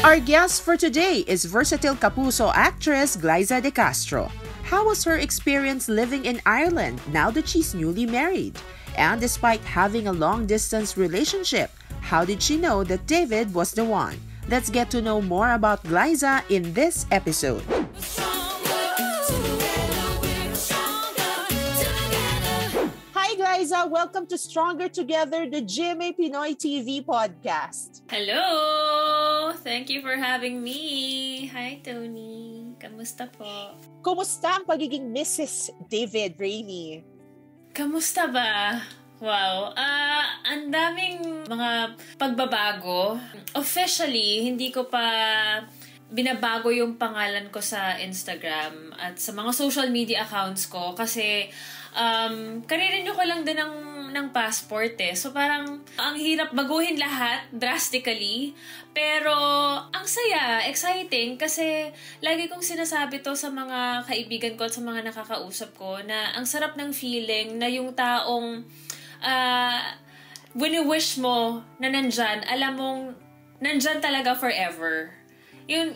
Our guest for today is versatile Kapuso actress Glyza De Castro. How was her experience living in Ireland now that she's newly married? And despite having a long-distance relationship, how did she know that David was the one? Let's get to know more about Glyza in this episode. Hi Glyza, welcome to Stronger Together, the GMA Pinoy TV podcast. Hello! Thank you for having me. Hi, Tony. Kamusta po? Kumusta ang pagiging Mrs. David Rainey? Kamusta ba? Wow. Ang daming mga pagbabago. Officially, hindi ko pa binabago yung pangalan ko sa Instagram at sa mga social media accounts ko kasi kanirenew ko lang din ng passport eh. So parang ang hirap baguhin lahat drastically. Pero ang saya, exciting kasi lagi kong sinasabi to sa mga kaibigan ko at sa mga nakakausap ko na ang sarap ng feeling na yung taong wini-wish mo na nandyan, alam mong nandyan talaga forever. Yung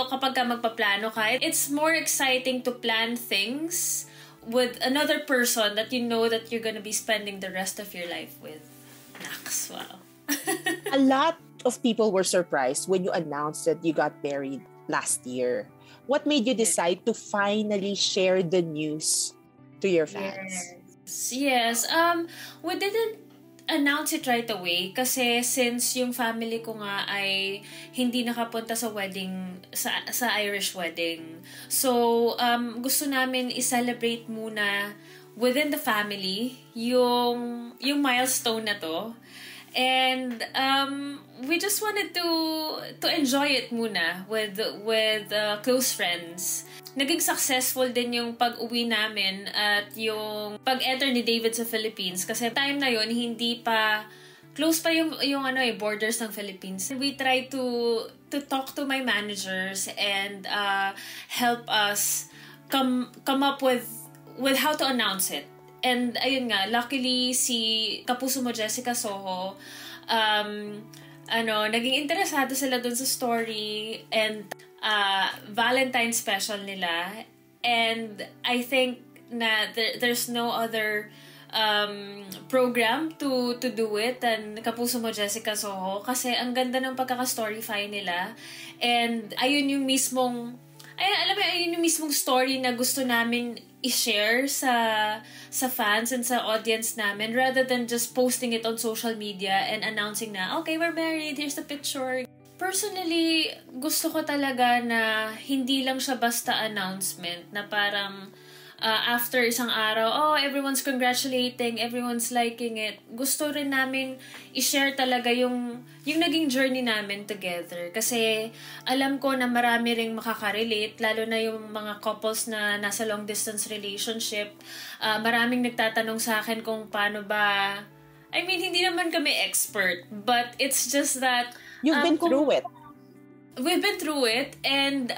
kapag ka magpaplano ka, it's more exciting to plan things with another person that you know that you're gonna be spending the rest of your life with. Naks, wow. A lot of people were surprised when you announced that you got married last year. What made you decide to finally share the news to your fans? Yes. We didn't announce it right away kasi since yung family ko nga ay hindi nakapunta sa wedding, sa Irish wedding. So, gusto namin i-celebrate muna within the family yung milestone na to. And we just wanted to enjoy it muna with close friends. Naging successful din yung pag-uwi namin at yung pag-enter ni David sa Philippines kasi time na yon hindi pa close pa yung borders ng Philippines. We tried to talk to my managers and help us come up with how to announce it. And ayun nga, luckily si Kapuso mo Jessica Soho, naging interesado sila dun sa story and Valentine special nila. And I think na there's no other program to do it than Kapuso mo Jessica Soho kasi ang ganda ng pagkaka-storyfy nila. And ayun yung mismong story na gusto namin i-share sa fans and sa audience namin rather than just posting it on social media and announcing na, okay, we're married, here's the picture. Personally, gusto ko talaga na hindi lang siya basta announcement na parang after isang araw, everyone's congratulating, everyone's liking it. Gusto rin namin i-share talaga yung naging journey namin together. Kasi alam ko na marami ring makaka-relate, lalo na yung mga couples na nasa long distance relationship. Maraming nagtatanong sa akin kung paano ba. I mean, hindi naman kami expert, but it's just that you've been through it. We've been through it and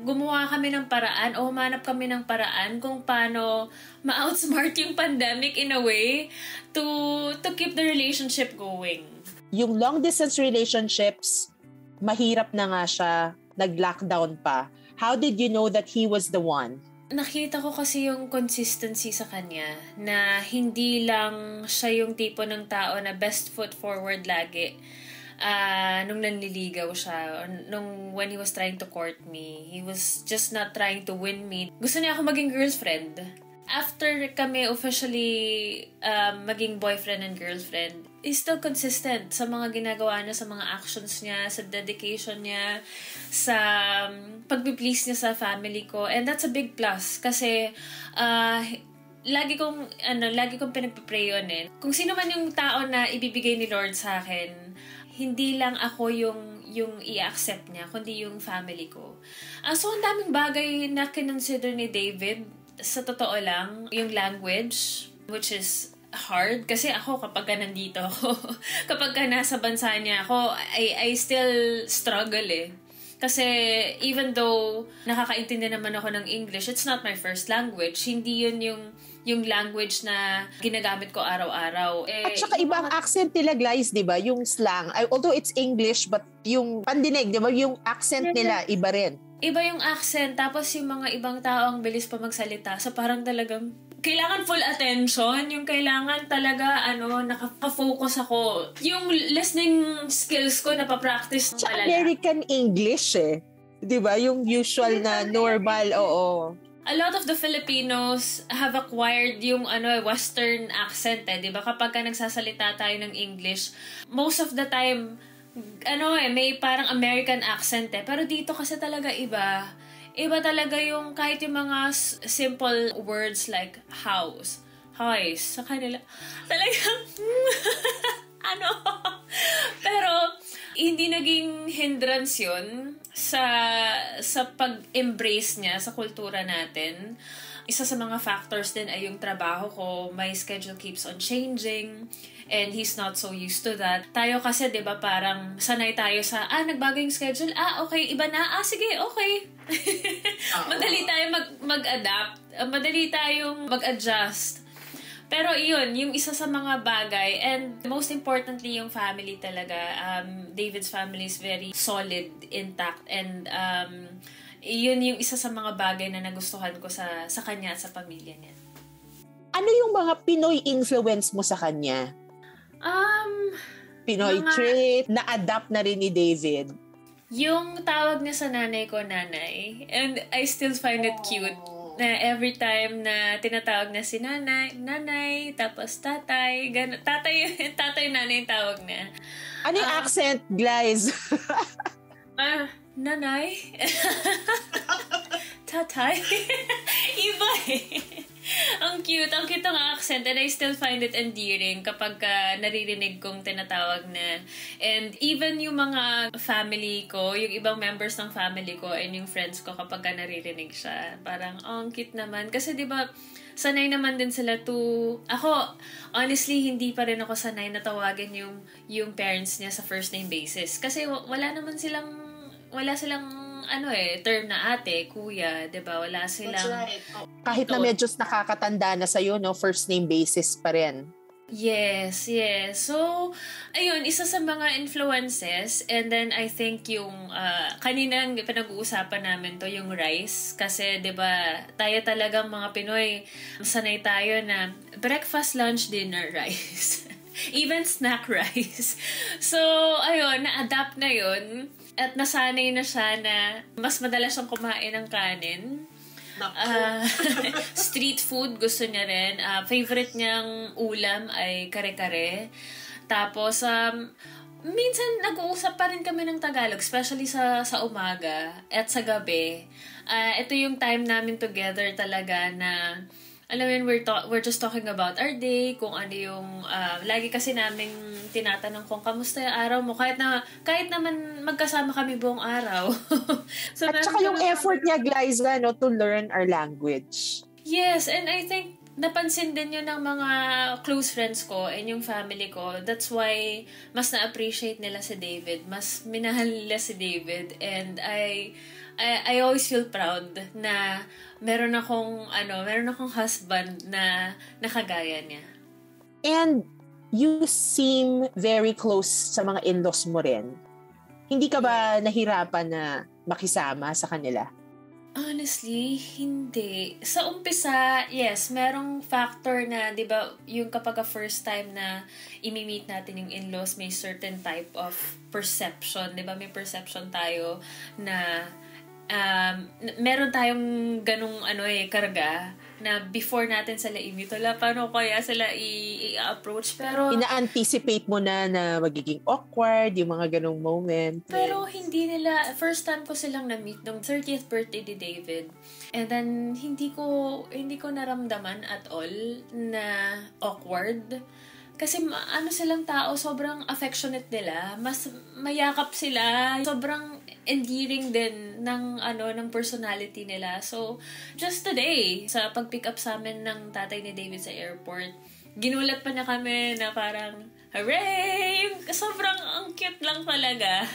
gumawa kami ng paraan o humanap kami ng paraan kung paano ma-outsmart yung pandemic in a way to keep the relationship going. Yung long-distance relationships, mahirap na nga siya, nag-lockdown pa. How did you know that he was the one? Nakita ko kasi yung consistency sa kanya na hindi lang siya yung tipo ng tao na best foot forward lagi. Nung nanliligaw siya, when he was trying to court me, he was just not trying to win me. Gusto niya ako maging girlfriend. After kami officially maging boyfriend and girlfriend, he's still consistent sa mga ginagawa niya, sa mga actions niya, sa dedication niya, sa pag-please niya sa family ko. And that's a big plus kasi lagi kong pinagpipray yun eh. Kung sino man yung tao na ibibigay ni Lord sa akin, hindi lang ako yung i-accept niya, kundi yung family ko. So, ang daming bagay na kinonsider ni David, sa totoo lang, yung language, which is hard. Kasi ako, kapag nandito ako, kapag nasa bansa niya ako, I still struggle eh. Kasi even though nakakaintindi naman ako ng English, it's not my first language. Hindi yun yung language na ginagamit ko araw-araw. At saka iba ang accent nila, guys, di ba? Yung slang. Although it's English, but yung pandinig, di ba? Yung accent nila, iba rin. Iba yung accent, tapos yung mga ibang tao ang bilis pa magsalita. So parang talagang kailangan full attention, yung kailangan talaga nakaka-focus ako. Yung listening skills ko napapractice Sa talaga. American English 'di ba? Yung usual na normal, oo. A lot of the Filipinos have acquired yung western accent 'di ba? Kapag ka nagsasalita tayo ng English, most of the time may parang American accent pero dito kasi talaga iba. Iba talaga yung kahit yung mga simple words like house, sa kanila. Talagang, Pero, hindi naging hindrance yun sa pag-embrace niya sa kultura natin. Isa sa mga factors din ay yung trabaho ko. My schedule keeps on changing. And he's not so used to that. Tayo kasi, di ba, parang sanay tayo sa, nagbago yung schedule. Okay, iba na. Sige, okay. Madali tayo mag-adapt. Madali tayong mag-adjust. Pero iyon, yung isa sa mga bagay, and most importantly, yung family talaga. David's family is very solid, intact, and iyon yung isa sa mga bagay na nagustuhan ko sa kanya at sa pamilya niya. Ano yung mga Pinoy influence mo sa kanya? Pinoy trait, na-adapt na rin ni David. Yung tawag niya sa nanay ko, nanay. And I still find it cute. Na every time na tinatawag na si nanay, tapos tatay, tatay nanay yung tawag na. Ano yung accent, guys? Nanay? Tatay? Iba Ang cute ng accent, and I still find it endearing kapag naririnig kong tinatawag na. And even yung mga family ko, yung ibang members ng family ko and yung friends ko kapag naririnig siya, parang, ang cute naman. Kasi diba, sanay naman din sila ako, honestly, hindi pa rin ako sanay na tawagin yung parents niya sa first name basis. Kasi wala silang term na ate, kuya, 'di ba? Wala silang. That's right. Kahit na medyo nakakatanda na sa'yo, first name basis pa rin. Yes. So, ayun, isa sa mga influences, and then I think yung kaninang pinag-uusapan namin to, yung rice, kasi 'di ba, tayo talagang mga Pinoy, sanay tayo na breakfast, lunch, dinner, rice. Even snack rice. So, ayun, na-adapt na yun. At nasanay na siya na mas madalas siyang kumain ng kanin. Street food, gusto niya rin. Favorite niyang ulam ay kare-kare. Tapos, minsan nag-uusap pa rin kami ng Tagalog, especially sa umaga at sa gabi. Ito yung time namin together talaga na alam mo yun, we're just talking about our day, kung ano yung, lagi kasi namin tinatanong kung kamusta yung araw mo, kahit naman magkasama kami buong araw. So, at saka yung effort niya, Glyza, to learn our language. Yes, and I think napansin din yun ng mga close friends ko and yung family ko. That's why mas na-appreciate nila si David, mas minahal nila si David, and I always feel proud na meron akong husband na nakagaya niya. And you seem very close sa mga in-laws mo rin. Hindi ka ba nahirapan na makisama sa kanila? Honestly, hindi. Sa umpisa, yes, merong factor na, di ba, yung kapag first time na imi-meet natin yung in-laws, may certain type of perception. Di ba, may perception tayo na meron tayong ganung karga na before natin sila i-meet, paano kaya sila i-approach, pero ina-anticipate mo na magiging awkward yung mga ganung moment. Pero hindi nila, first time ko silang na-meet nung 30th birthday ni David, and then hindi ko naramdaman at all na awkward. Kasi silang tao, sobrang affectionate nila, mas mayakap sila, sobrang endearing din ng personality nila. So, just today, sa pag-pick up sa amin ng tatay ni David sa airport, ginulat pa na kami na parang, hooray! Sobrang ang cute lang talaga.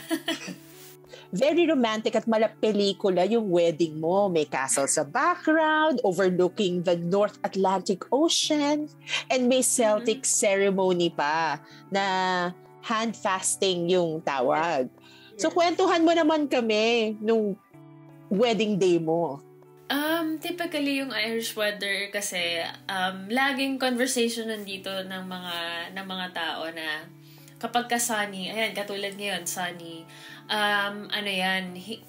very romantic at malapelikula yung wedding mo. May castle sa background, overlooking the North Atlantic Ocean, and may Celtic ceremony pa na hand fasting yung tawag. So, kwentuhan mo naman kami nung wedding day mo. Typically yung Irish weather kasi laging conversation nandito ng mga tao na kapag ka sunny, ayan, katulad ngayon, sunny,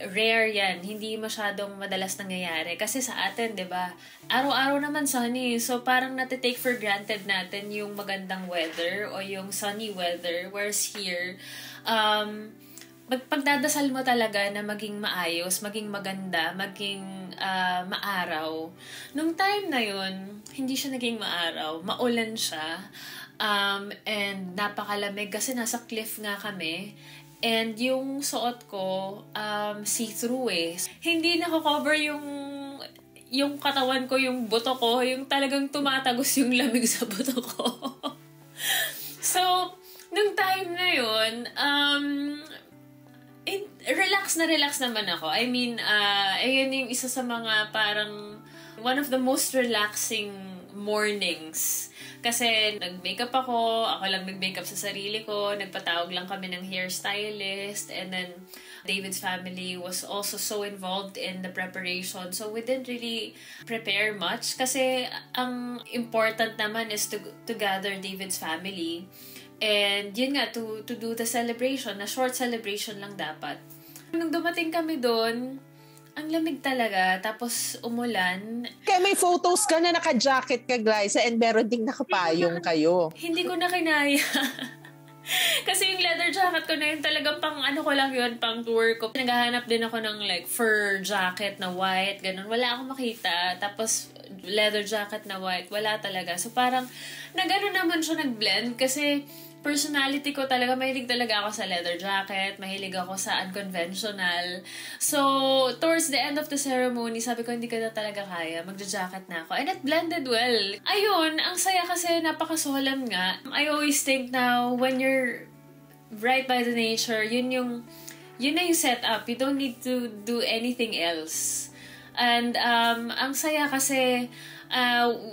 rare yan, hindi masyadong madalas nangyayari. Kasi sa atin, di ba, araw-araw naman sunny, so parang natitake for granted natin yung magandang weather o yung sunny weather, whereas here, pagdadasal mo talaga na maging maayos, maging maganda, maging maaraw. Nung time na yun, hindi siya naging maaraw, maulan siya, and napakalamig kasi nasa cliff nga kami. And yung suot ko, see-through eh. Hindi nako-cover yung katawan ko, yung buto ko, yung talagang tumatagos yung lamig sa buto ko. So, nung time na yun, relax naman ako. I mean, ayun yung isa sa mga parang one of the most relaxing mornings. Kasi nag-makeup ako lang nag-makeup sa sarili ko, nagpatawag lang kami ng hairstylist, and then David's family was also so involved in the preparation. So we didn't really prepare much kasi ang important naman is to gather David's family. And yun nga, to do the celebration, na short celebration lang dapat. Nung dumating kami doon, ang lamig talaga, tapos umulan. Kaya may photos ka na naka-jacket ka, Glyza, and meron ding nakapayong kayo. Hindi ko na kinaya. Kasi yung leather jacket ko na yun, talagang pang ko lang yun, pang tour ko. Naghahanap din ako ng like fur jacket na white, ganun. Wala akong makita. Tapos leather jacket na white, wala talaga. So parang, nagano naman siya nag-blend kasi personality ko talaga, mahilig talaga ako sa leather jacket, mahilig ako sa unconventional. So, towards the end of the ceremony, sabi ko, hindi ko na talaga kaya, magja-jacket na ako. And it blended well. Ayun, ang saya kasi napakasolemn nga. I always think now, when you're right by the nature, yun na yung setup. You don't need to do anything else. And ang saya kasi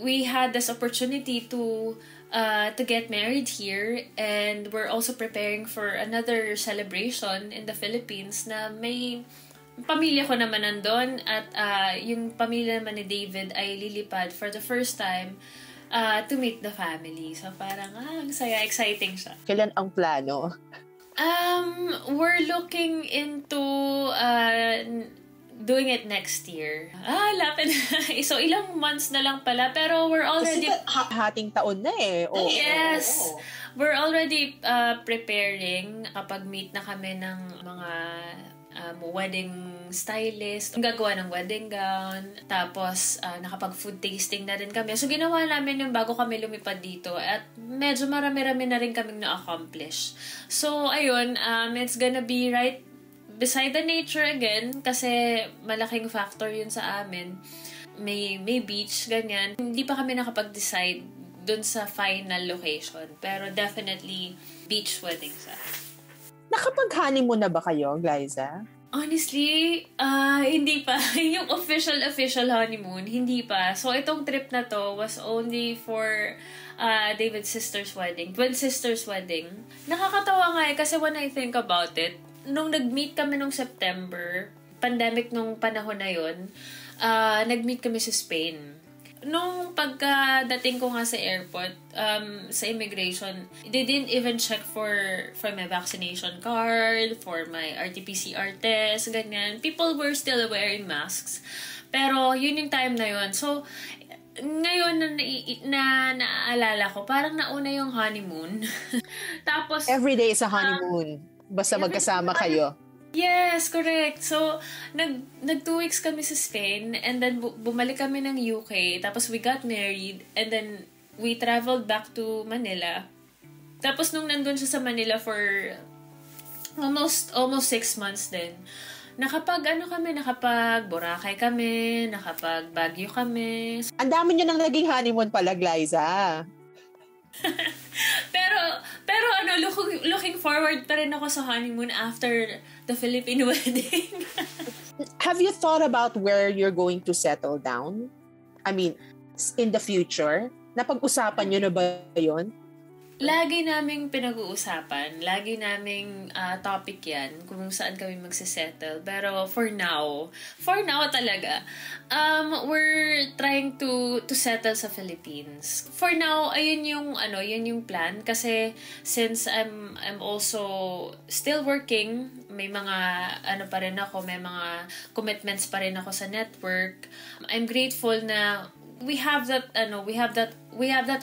we had this opportunity to get married here, and we're also preparing for another celebration in the Philippines na may pamilya ko naman nandun, at yung pamilya naman ni David ay lilipad for the first time to meet the family. So parang ang saya, exciting siya. Kailan ang plano? We're looking into doing it next year. Lapit na. So, ilang months na lang pala. Pero we're already... Kasi hating taon na eh. Oh, yes. We're already preparing kapag meet na kami ng mga wedding stylist. Gagawa ng wedding gown. Tapos, nakapag-food tasting na rin kami. So, ginawa namin yung bago kami lumipad dito. At medyo marami-rami na rin kaming na-accomplish. So, ayun. It's gonna be right beside the nature again, kasi malaking factor yun sa amin. May beach, ganyan. Hindi pa kami nakapag-decide dun sa final location. Pero definitely, beach wedding sa. Nakapag-honeymoon na ba kayo, Glyza? Honestly, hindi pa. Yung official honeymoon, hindi pa. So, itong trip na to was only for David's sister's wedding. Twin sister's wedding. Nakakatawa nga kasi when I think about it, nung nag-meet kami nung September, pandemic nung panahon na yun, nag-meet kami sa Spain. Nung pagkadating ko nga sa airport, sa immigration, they didn't even check for my vaccination card, for my RT-PCR test, ganyan. People were still wearing masks. Pero yun yung time na yun. So, ngayon na naaalala ko, parang nauna yung honeymoon. Tapos, every day is a honeymoon. Basta magkasama kayo. Yes, correct. So, nag 2 weeks kami sa Spain, and then bumalik kami ng UK, tapos we got married, and then we traveled back to Manila. Tapos nung nandun siya sa Manila for almost 6 months din, nakapag Boracay kami, nakapag Baguio kami. Ang dami nyo nang naging honeymoon pala, Glyza. Pero looking forward pa rin ako sa honeymoon after the Philippine wedding. Have you thought about where you're going to settle down? I mean, in the future? Napag-usapan nyo na ba yun? Lagi naming pinag-uusapan. Lagi naming topic yan kung saan kami magsisettle. Pero for now talaga, we're trying to settle sa Philippines. For now, yun yung plan. Kasi since I'm also still working, may mga pa rin ako, may mga commitments pa rin ako sa network. I'm grateful na we have that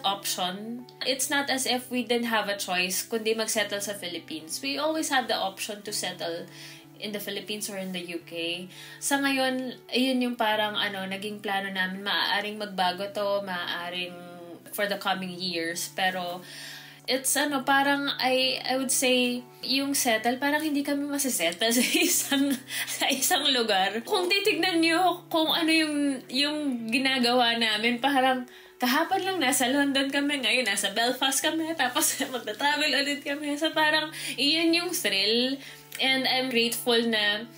option. It's not as if we didn't have a choice kundi mag-settle sa Philippines. We always have the option to settle in the Philippines or in the UK. Sa ngayon, ayun yung parang naging plano namin. Maaaring magbago to, maaaring for the coming years. Pero it's parang I would say yung settle, parang hindi kami masisettle sa isang lugar. Kung titignan niyo kung ano yung ginagawa namin, parang kahapon lang nasa London kami, ngayon nasa Belfast kami, tapos magta-travel ulit kami. So parang iyon yung thrill. And I'm grateful na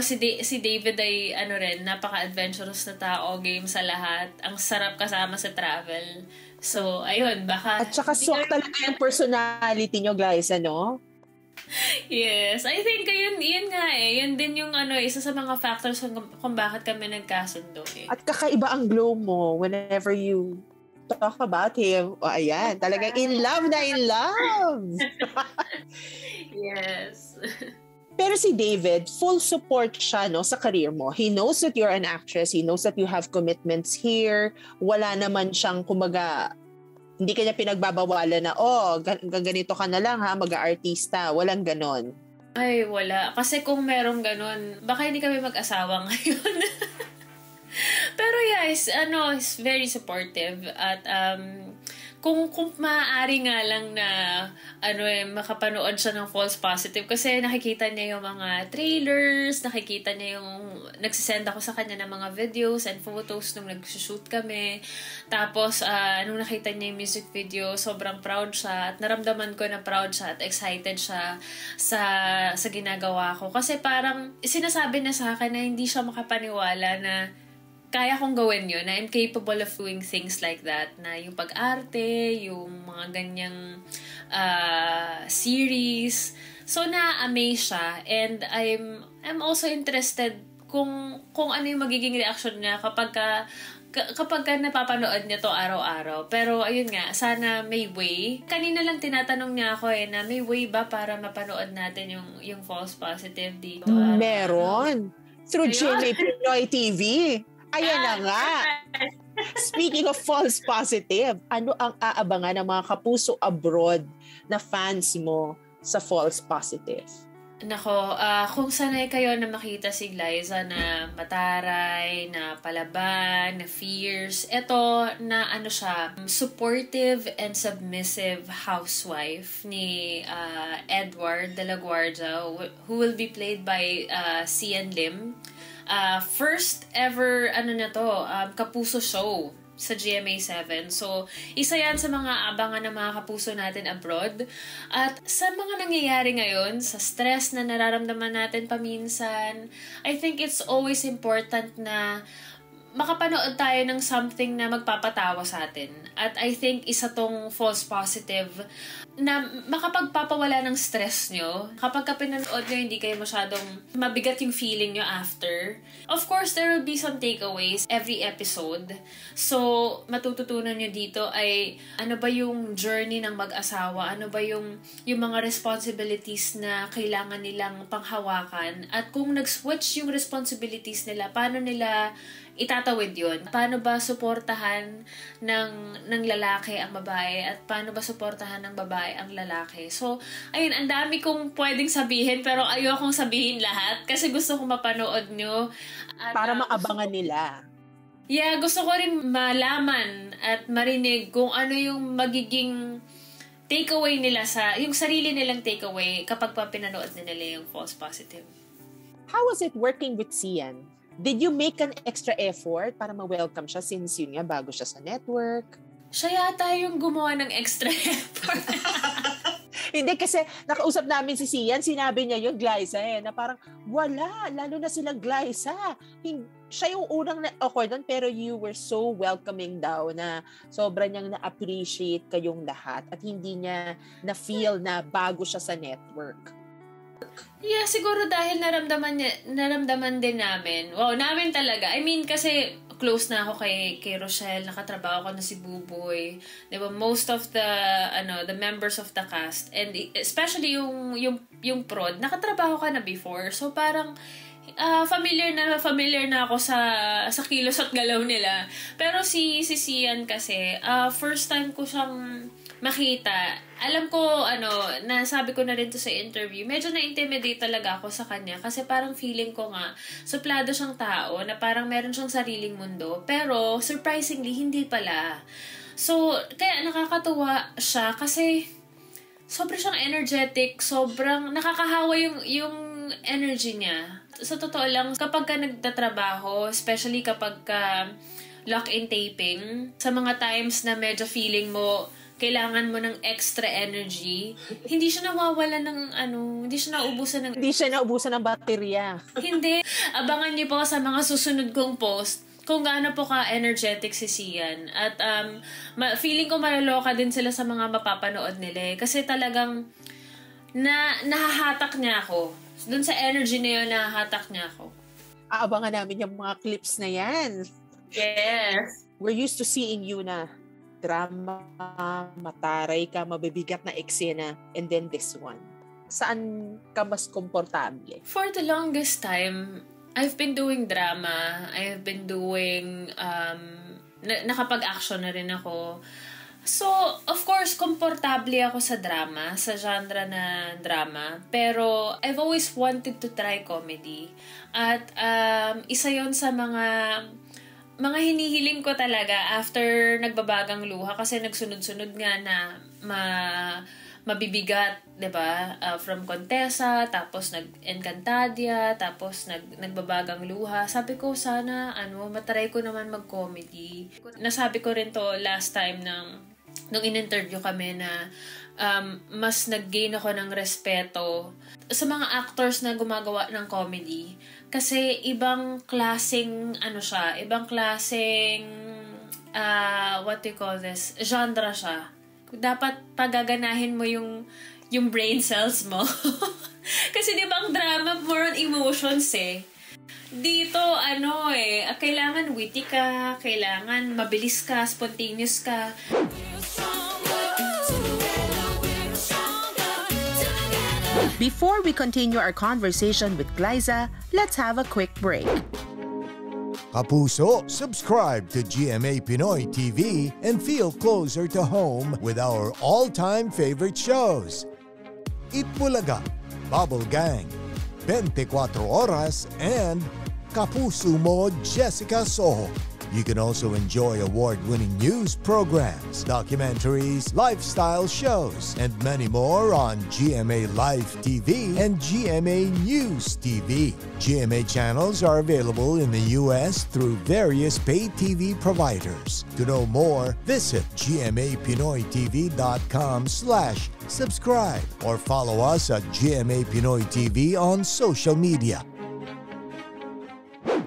si David ay rin, napaka-adventurous na tao, game sa lahat. Ang sarap kasama sa travel. So, ayun, baka... At saka swak talaga yung personality nyo, guys, Yes, I think yun nga yun din yung isa sa mga factors kung bakit kami nagkasundo eh. At kakaiba ang glow mo whenever you talk about him. O, ayan, talagang in love na in love! Yes. Pero si David, full support siya sa career mo. He knows that you're an actress. He knows that you have commitments here. Wala naman siyang, kumaga, hindi kanya pinagbabawalan na, ganito ka na lang ha, mag-aartista. Walang ganon. Ay, wala. Kasi kung merong ganon, baka hindi kami mag-asawa ngayon. Pero yeah, he's very supportive. At kung maaari nga lang na makapanood siya ng false positive kasi nakikita niya yung mga trailers, nakikita niya yung nagsisend ako sa kanya ng mga videos and photos nung nagsushoot kami. Tapos nung nakita niya yung music video, sobrang proud siya at naramdaman ko na proud siya at excited siya sa ginagawa ko. Kasi parang sinasabi niya sa akin na hindi siya makapaniwala na kaya kong gawin yun, na I'm capable of doing things like that, na yung pag-arte, yung mga ganyang series. So, na-amaze siya. And I'm also interested kung ano yung magiging reaction niya kapag napapanood niya to araw-araw. Pero, ayun nga, sana may way. Kanina lang tinatanong niya ako na may way ba para mapanood natin yung false positive dito? Meron. Through GMA Pinoy TV. Ayan na nga. Speaking of false positive, ano ang aabangan ng mga kapuso abroad na fans mo sa false positive? Nako, kung sanay kayo na makita si Glyza na mataray, na palaban, na fierce, eto na siya, supportive and submissive housewife ni Edward de la Guardia, who will be played by Sian Lim. First ever Kapuso show sa GMA7. So, isa yan sa mga abangan ng mga kapuso natin abroad. At sa mga nangyayari ngayon, sa stress na nararamdaman natin paminsan, I think it's always important na makapanood tayo ng something na magpapatawa sa atin. At I think isa tong false positive na makapagpapawala ng stress nyo. Kapag pinanood nyo, hindi kayo masyadong mabigat yung feeling nyo after. Of course, there will be some takeaways every episode. So, matututunan nyo dito ay ano ba yung journey ng mag-asawa? Ano ba yung mga responsibilities na kailangan nilang panghawakan? At kung nag-switch yung responsibilities nila, paano nila itatawid yun? Paano ba suportahan ng lalaki ang babae at paano ba suportahan ng babae ang lalaki? So, ayun, ang dami kong pwedeng sabihin pero ayokong sabihin lahat kasi gusto kong mapanood nyo. At, para maabangan nila. Yeah, gusto ko rin malaman at marinig kung ano yung magiging takeaway nila yung sarili nilang takeaway kapag pa pinanood nila yung false positive. How was it working with Sian? Did you make an extra effort para ma-welcome siya since yun nga, bago siya sa network? Siya yata yung gumawa ng extra effort. Hindi kasi nakausap namin si Sian, sinabi niya yung Glyza na parang wala, lalo na sila Glyza. Siya yung unang na-awkward doon, pero you were so welcoming daw na sobra niyang na-appreciate kayong lahat at hindi niya na-feel na bago siya sa network. Yeah, siguro dahil naramdaman din namin. Wow, namin talaga. I mean, kasi close na ako kay Rochelle, nakatrabaho ko na si Buboy. 'Di ba? Most of the members of the cast, and especially yung prod, nakatrabaho ka na before. So parang familiar na ako sa kilos at galaw nila. Pero si Sian kasi, first time ko siyang makita. Alam ko, nasabi ko na rin to sa interview, medyo na-intimidate talaga ako sa kanya kasi parang feeling ko nga, suplado siyang tao na parang meron siyang sariling mundo. Pero, surprisingly, hindi pala. So, kaya nakakatuwa siya kasi sobrang siyang energetic, sobrang nakakahawa yung energy niya. Sa totoo lang, kapag ka nagtatrabaho, especially kapag ka lock-in taping, sa mga times na medyo feeling mo, kailangan mo ng extra energy, hindi siya nawawala ng hindi siya naubusan ng baterya. Hindi. Abangan niyo po sa mga susunod kong post kung gaano po ka-energetic si Sian. At feeling ko maloloka din sila sa mga mapapanood nila. Kasi talagang nahahatak niya ako. Doon sa energy na yun, nahahatak niya ako. Aabangan namin yung mga clips na yan. Yes. We're used to seeing you na drama, mataray ka, mabibigat na eksena, and then this one. Saan ka mas komportable? For the longest time, I've been doing drama. I've been doing, nakapag-action na rin ako. So, of course, komportable ako sa drama, sa genre na drama. Pero, I've always wanted to try comedy. At isa yon sa mga hinihiling ko talaga after nagbabagang luha kasi nagsunod-sunod nga na mabibigat, 'di ba? From Contessa, tapos nag-Encantadia, tapos nagbabagang luha. Sabi ko sana matry ko naman mag-comedy. Nasabi ko rin to last time nung in-interview kami na mas nag-gain ako ng respeto sa mga actors na gumagawa ng comedy. Kasi ibang klaseng what do you call this? Genre siya. Dapat pagaganahin mo yung brain cells mo. Kasi di ba ang drama more on emotions eh. Dito kailangan witty ka, kailangan mabilis ka, spontaneous ka. Before we continue our conversation with Glyza, let's have a quick break. Kapuso, subscribe to GMA Pinoy TV and feel closer to home with our all-time favorite shows. Itbulaga, Bubble Gang, 24 Oras, and Kapuso Mo Jessica Soho. You can also enjoy award-winning news programs, documentaries, lifestyle shows, and many more on GMA Live TV and GMA News TV. GMA channels are available in the U.S. through various pay TV providers. To know more, visit gmapinoytv.com/subscribe or follow us at GMA Pinoy TV on social media.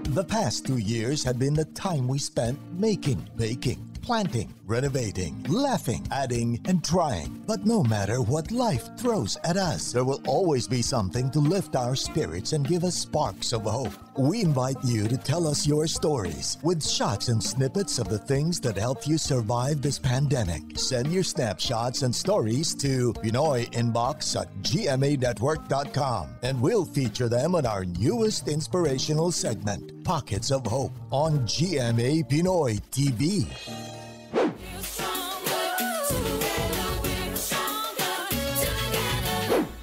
The past 2 years had been the time we spent making, baking, planting, renovating, laughing, adding, and trying. But no matter what life throws at us, there will always be something to lift our spirits and give us sparks of hope. We invite you to tell us your stories with shots and snippets of the things that helped you survive this pandemic. Send your snapshots and stories to PinoyInbox@gmanetwork.com and we'll feature them on our newest inspirational segment, Pockets of Hope, on GMA Pinoy TV.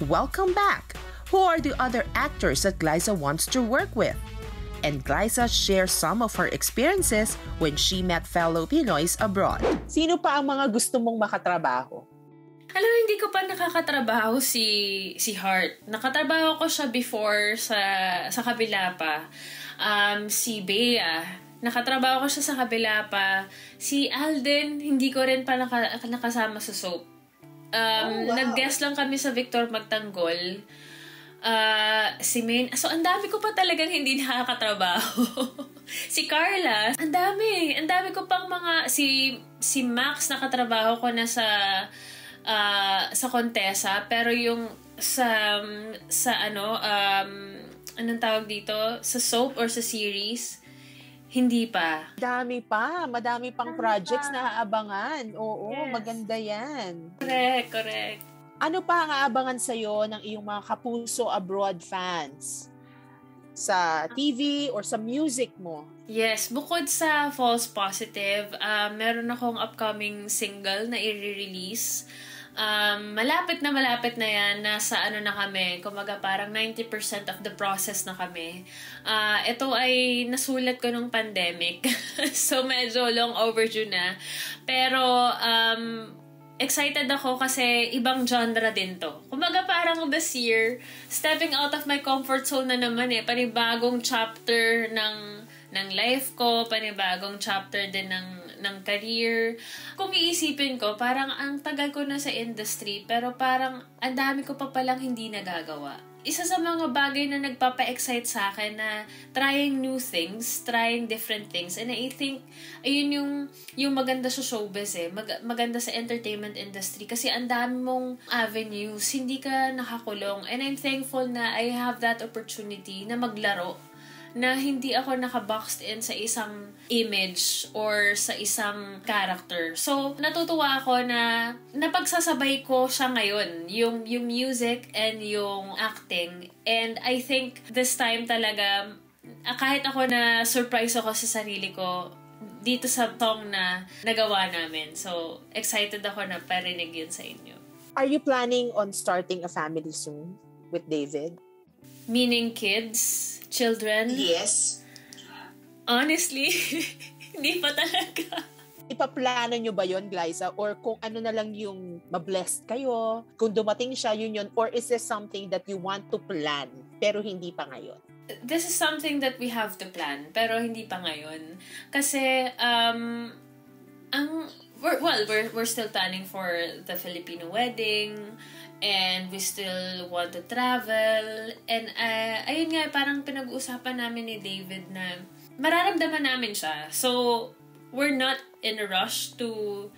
Welcome back! Who are the other actors that Glyza wants to work with? And Glyza shares some of her experiences when she met fellow Pinoys abroad. Sino pa ang mga gusto mong makatrabaho? Alam mo, hindi ko pa nakakatrabaho si Hart. Nakatrabaho ko siya before sa kabila pa. Si Bea, nakatrabaho ko siya sa kabila pa. Si Alden, hindi ko rin pa nakasama sa soap. Nag-guest lang kami sa Victor Magtanggol. Si Main. So, ang dami ko pa talagang hindi nakakatrabaho. Si Carla, ang dami ko pang mga, si Max nakatrabaho ko na sa Contessa, pero yung anong tawag dito? Sa soap or sa series, hindi pa. Madami pang projects na aabangan. Oo, yes. Maganda yan. Correct. Ano pa ang aabangan sa'yo ng iyong mga Kapuso Abroad fans? Sa TV or sa music mo? Yes, bukod sa False Positive, meron akong upcoming single na i-release. Malapit na yan. Nasa na kami. Kumaga parang 90% of the process na kami. Ito ay nasulat ko nung pandemic. So medyo long overdue na. Pero excited ako kasi ibang genre din to. Kumbaga parang this year, stepping out of my comfort zone na naman panibagong chapter ng life ko, panibagong chapter din ng career. Kung iisipin ko, parang ang tagal ko na sa industry, pero parang ang dami ko pa palang hindi nagagawa. Isa sa mga bagay na nagpapa-excite sa akin na trying new things, trying different things. And I think, ayun yung maganda sa showbiz maganda sa entertainment industry. Kasi ang dami mong avenues, hindi ka nakakulong. And I'm thankful na I have that opportunity na maglaro, na hindi ako nakaboxed in sa isang image or sa isang character. So, natutuwa ako na napagsasabay ko siya ngayon, yung music and yung acting. And I think this time talaga, kahit ako na surprise ako sa sarili ko dito sa song na nagawa namin. So, excited ako na parinig yun sa inyo. Are you planning on starting a family soon with David? Meaning kids? Children? Yes. Honestly, hindi pa talaga. Ipaplano nyo ba yon, Glyza? Or kung ano na lang yung mablessed kayo, kung dumating siya, yun? Or is this something that you want to plan, pero hindi pa ngayon? This is something that we have to plan, pero hindi pa ngayon. Kasi, we're still planning for the Filipino wedding, and we still want to travel. And ayun nga, parang pinag-uusapan namin ni David na mararamdaman namin siya. So, we're not in a rush to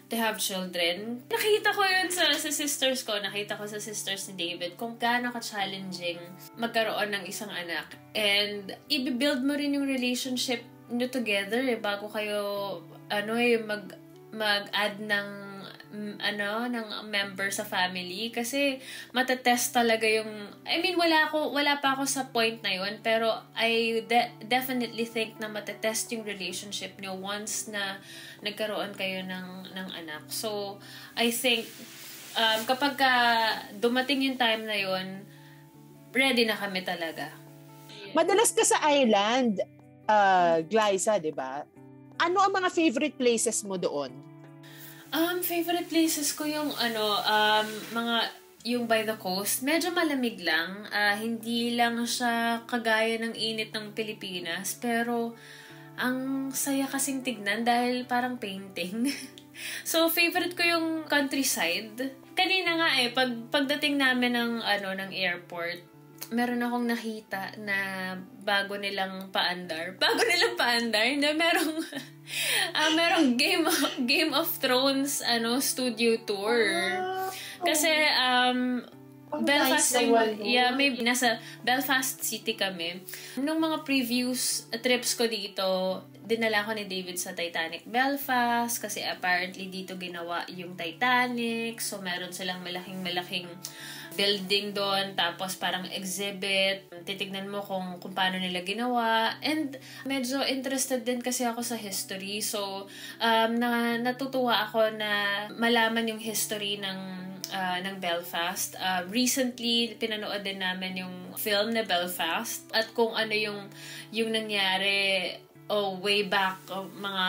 have children. Nakita ko yun sa sisters ko. Nakita ko sa sisters ni David kung gaano ka-challenging magkaroon ng isang anak. And i-build mo rin yung relationship nyo together bago kayo mag-add ng member sa family, kasi matetest talaga yung, wala pa ako sa point na yun, pero I definitely think na matetest yung relationship nyo once na nagkaroon kayo ng anak. So I think kapag dumating yung time na yun, ready na kami talaga. Madalas ka sa island, Glyza, di ba? Ano ang mga favorite places mo doon? Favorite places ko yung yung by the coast. Medyo malamig lang. Hindi lang siya kagaya ng init ng Pilipinas, pero ang saya kasing tignan dahil parang painting. So favorite ko yung countryside. Kanina nga pagdating namin ng airport, meron akong nakita na bago nilang paandar na merong Game of Thrones studio tour. Kasi Belfast, may nasa Belfast City kami. Nung mga previous trips ko dito, dinala ko ni David sa Titanic Belfast kasi apparently dito ginawa yung Titanic. So meron silang malaking building doon, tapos parang exhibit. Titignan mo kung paano nila ginawa. And medyo interested din kasi ako sa history. So, natutuwa ako na malaman yung history ng Belfast. Recently, pinanood din namin yung film na Belfast at kung ano yung nangyari way back mga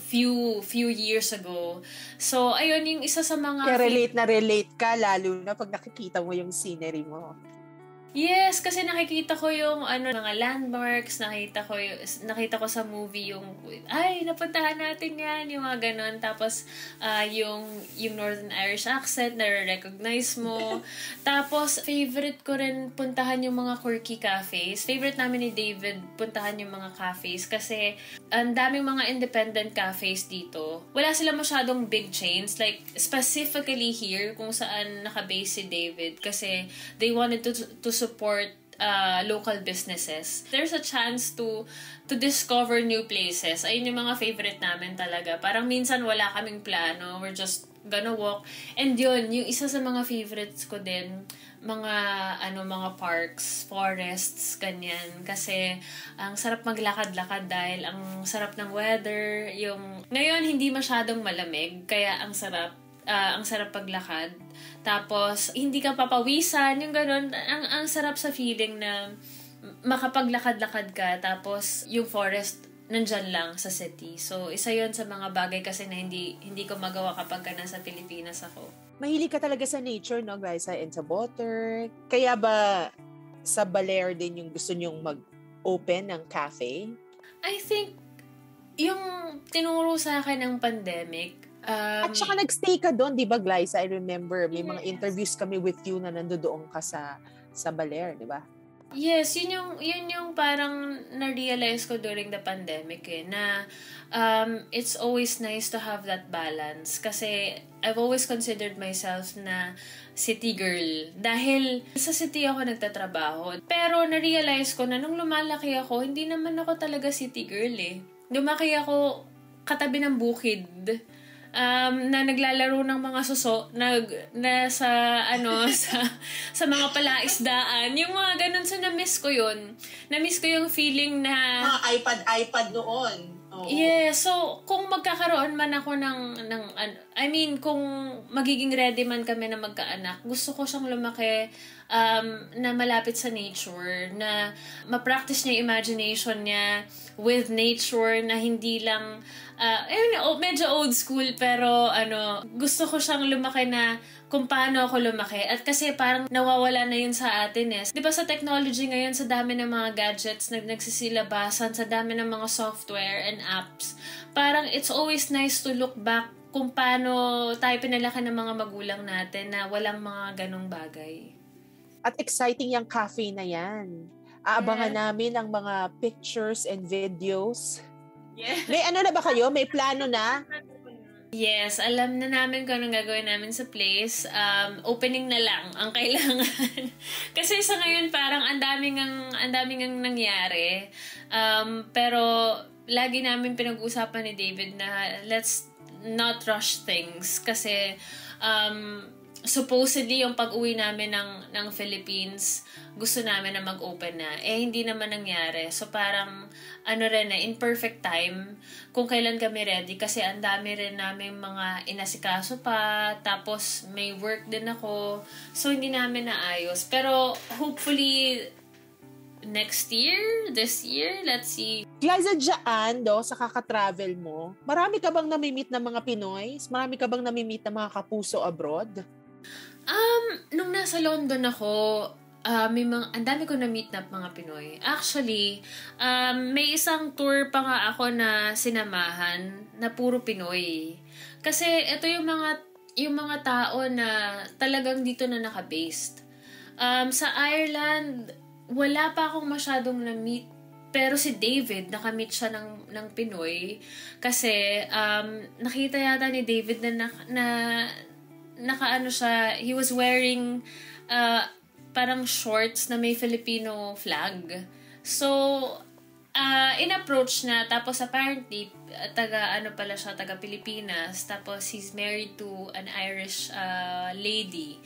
few years ago. So ayun yung isa sa mga relate ka lalo na pag nakikita mo yung scenery mo. Yes, kasi nakikita ko yung mga landmarks, nakita ko sa movie yung ay napuntahan natin yan, yung mga ganon. Tapos yung Northern Irish accent na-recognize mo. Tapos favorite ko rin puntahan yung mga quirky cafes. Favorite namin ni David puntahan yung mga cafes kasi ang daming mga independent cafes dito. Wala sila masyadong big chains, like specifically here kung saan nakabase si David kasi they wanted to support local businesses. There's a chance to discover new places. Ayun yung mga favorite namin talaga. Parang minsan wala kaming plano. We're just gonna walk. And yun, yung isa sa mga favorites ko din, mga parks, forests, ganyan. Kasi ang sarap maglakad-lakad dahil ang sarap ng weather. Ngayon, hindi masyadong malamig. Kaya ang sarap paglakad. Tapos, hindi ka papawisan, yung ganun. Ang sarap sa feeling na makapaglakad-lakad ka, tapos yung forest nandyan lang sa city. So, isa yon sa mga bagay kasi na hindi ko magawa kapag nasa Pilipinas ako. Mahilig ka talaga sa nature, no, Glyza, and sa water. Kaya ba sa Baler din yung gusto nyong mag-open ng cafe? I think, yung tinuro sa akin ng pandemic, at saka nagstay ka doon, di ba, Glyza? I remember, may mga Yes. interviews kami with you na nandoon ka sa Baler, di ba? Yes, yun yung parang na-realize ko during the pandemic na it's always nice to have that balance kasi I've always considered myself na city girl dahil sa city ako nagtatrabaho. Pero na-realize ko na nung lumalaki ako, hindi naman ako talaga city girl eh. Lumaki ako katabi ng bukid. Na naglalaro ng mga suso na sa sa mga palaisdaan, yung mga ganun. So na-miss ko yung feeling na iPad noon. Oo. yeah, so kung magkakaroon man ako kung magiging ready man kami na magkaanak, gusto ko siyang lumaki na malapit sa nature, na ma-practice niya yung imagination niya with nature, na hindi lang medyo old school, pero gusto ko siyang lumaki na kung paano ako lumaki. At kasi parang nawawala na yun sa atin eh. Di ba sa technology ngayon, sa dami ng mga gadgets na nagsisilabasan, sa dami ng mga software and apps, parang it's always nice to look back kung paano tayo pinalaki ng mga magulang natin na walang mga ganong bagay. At exciting yung cafe na yan. Aabangan namin ang mga pictures and videos. Yeah. May na ba kayo? May plano na? Yes, alam na namin kung anong gagawin namin sa place. Opening na lang ang kailangan. Kasi sa ngayon parang ang daming ang nangyari. Pero lagi namin pinag-uusapan ni David na let's not rush things. Kasi supposedly yung pag-uwi namin ng Philippines, gusto namin na mag-open na. Hindi naman nangyari. So parang in perfect time kung kailan kami ready, kasi ang dami rin namin mga inasikaso pa, tapos may work din ako, so hindi namin naayos. Pero hopefully this year, let's see. Glyza, dyan, sa kaka-travel mo, marami ka bang namimit ng mga Pinoy? Marami ka bang namimit ng mga kapuso abroad? Nung nasa London ako, ang dami ko na-meet na mga Pinoy. Actually, may isang tour pa nga ako na sinamahan na puro Pinoy. Kasi ito yung mga tao na talagang dito na naka-based. Sa Ireland, wala pa akong masyadong na-meet. Pero si David, nakamit siya ng Pinoy. Kasi nakita yata ni David na naka-ano siya, he was wearing parang shorts na may Filipino flag. So, in-approach na. Tapos apparently, taga Pilipinas. Tapos he's married to an Irish lady.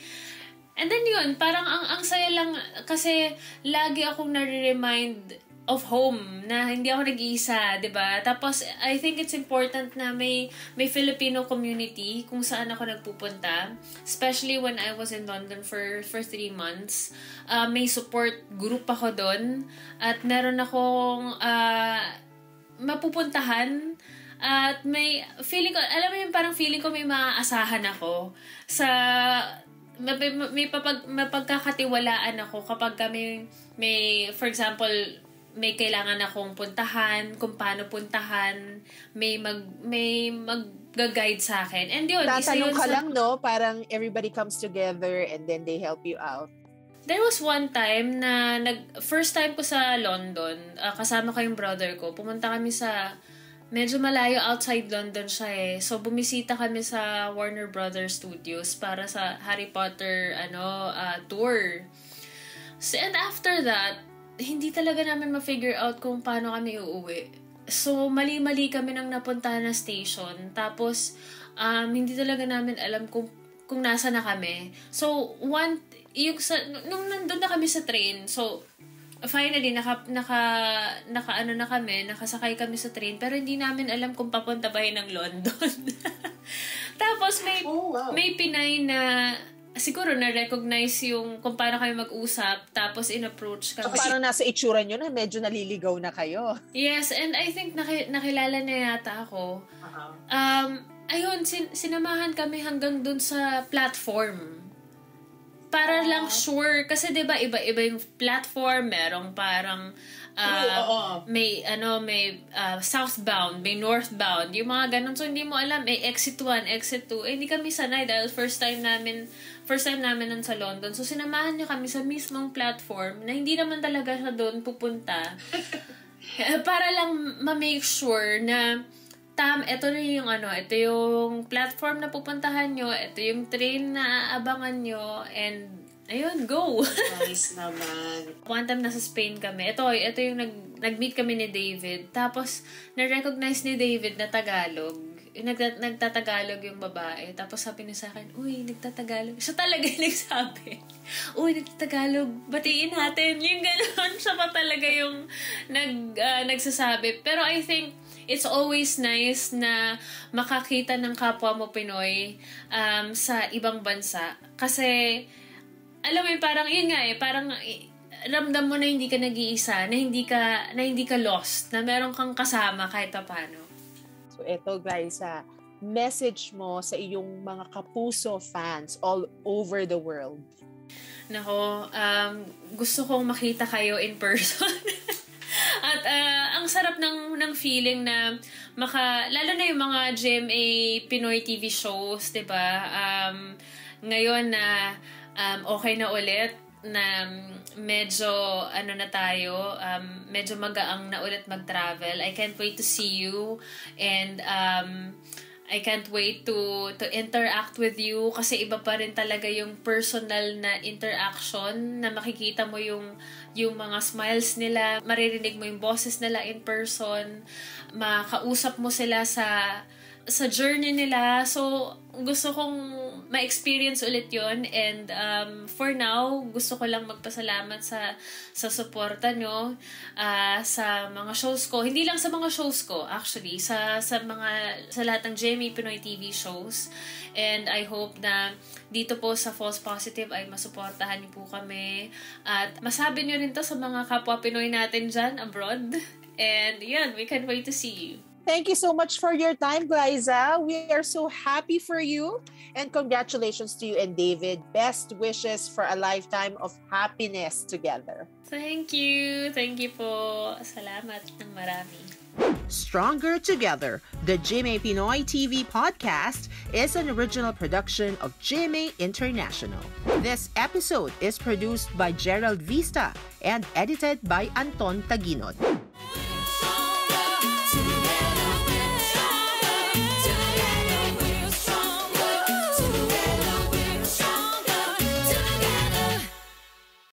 And then yun, parang ang saya lang. Kasi lagi akong nare-remind of home, na hindi ako nag-iisa, 'di ba? Tapos I think it's important na may Filipino community kung saan ako nagpupunta, especially when I was in London for 3 months. May support group ako doon at meron akong mapupuntahan at may feeling ko, alam mo yung parang feeling ko may maaasahan ako sa mapagkakatiwalaan ako kapag may, for example, may kailangan akong puntahan, kung paano puntahan, may mag-guide sa akin. And yun, tatanong ka lang, no? Parang everybody comes together and then they help you out. There was one time na first time ko sa London, kasama ko yung brother ko. Pumunta kami sa medyo malayo, outside London siya eh. So, bumisita kami sa Warner Brothers Studios para sa Harry Potter tour. So, and after that, hindi talaga namin ma-figure out kung paano kami uuwi. So, mali-mali kami nang napuntahan na station. Tapos, hindi talaga namin alam kung nasa na kami. So, nung nandun na kami sa train, so, finally, nakasakay kami sa train, pero hindi namin alam kung papunta ba yun ng London. Tapos may Pinay na siguro na-recognize yung kung paano kami mag-usap, tapos in-approach kami. So, parang nasa itsura nyo na medyo naliligaw na kayo. Yes, and I think nakilala na yata ako. Ayun, sinamahan kami hanggang dun sa platform. Para lang sure, kasi 'di ba iba-iba yung platform, merong parang may southbound, may northbound, yung mga ganun. So hindi mo alam exit 1, exit 2. Hindi kami sanay dahil first time namin nun sa London. So sinamahan niya kami sa mismong platform na hindi naman talaga siya doon pupunta. Para lang ma-make sure na ito na yung ito yung platform na pupuntahan nyo, ito yung train na aabangan nyo, and ayun, go! Nice naman. One time nasa Spain kami, ito yung nag-meet kami ni David, tapos na-recognize ni David na Tagalog. Nagtatagalog yung babae, tapos sabi niya sa akin, uy, nagtatagalog. Siya talaga yung nagsabi, uy, nagtatagalog, batiin natin. Yung gano'n, siya pa talaga yung nagsasabi. Pero I think, it's always nice na makakita ng kapwa mo Pinoy sa ibang bansa. Kasi, alam mo parang yun nga parang ramdam mo na hindi ka nag-iisa, na hindi ka lost, na meron kang kasama kahit paano. So eto guys, message mo sa iyong mga Kapuso fans all over the world. Nako, gusto kong makita kayo in person. At ang sarap ng feeling na lalo na yung mga GMA Pinoy TV shows, 'di ba? Ngayon na okay na ulit, na medyo na tayo, medyo magaang na ulit mag-travel. I can't wait to see you, and I can't wait to interact with you, kasi iba pa rin talaga yung personal na interaction, na makikita mo yung mga smiles nila, maririnig mo yung boses nila in person, makausap mo sila sa journey nila. So, gusto kong ma-experience ulit yon, and for now, gusto ko lang magpasalamat sa suporta nyo sa mga shows ko. Hindi lang sa mga shows ko, actually, sa lahat ng GMA Pinoy TV shows. And I hope na dito po sa False Positive ay masuportahan niyo po kami. At masabi niyo rin to sa mga kapwa Pinoy natin dyan abroad. And yan, we can't wait to see you. Thank you so much for your time, Glyza. We are so happy for you. And congratulations to you and David. Best wishes for a lifetime of happiness together. Thank you. Thank you po. Salamat ng marami. Stronger Together, the GMA Pinoy TV podcast, is an original production of GMA International. This episode is produced by Gerald Vista and edited by Anton Taginod.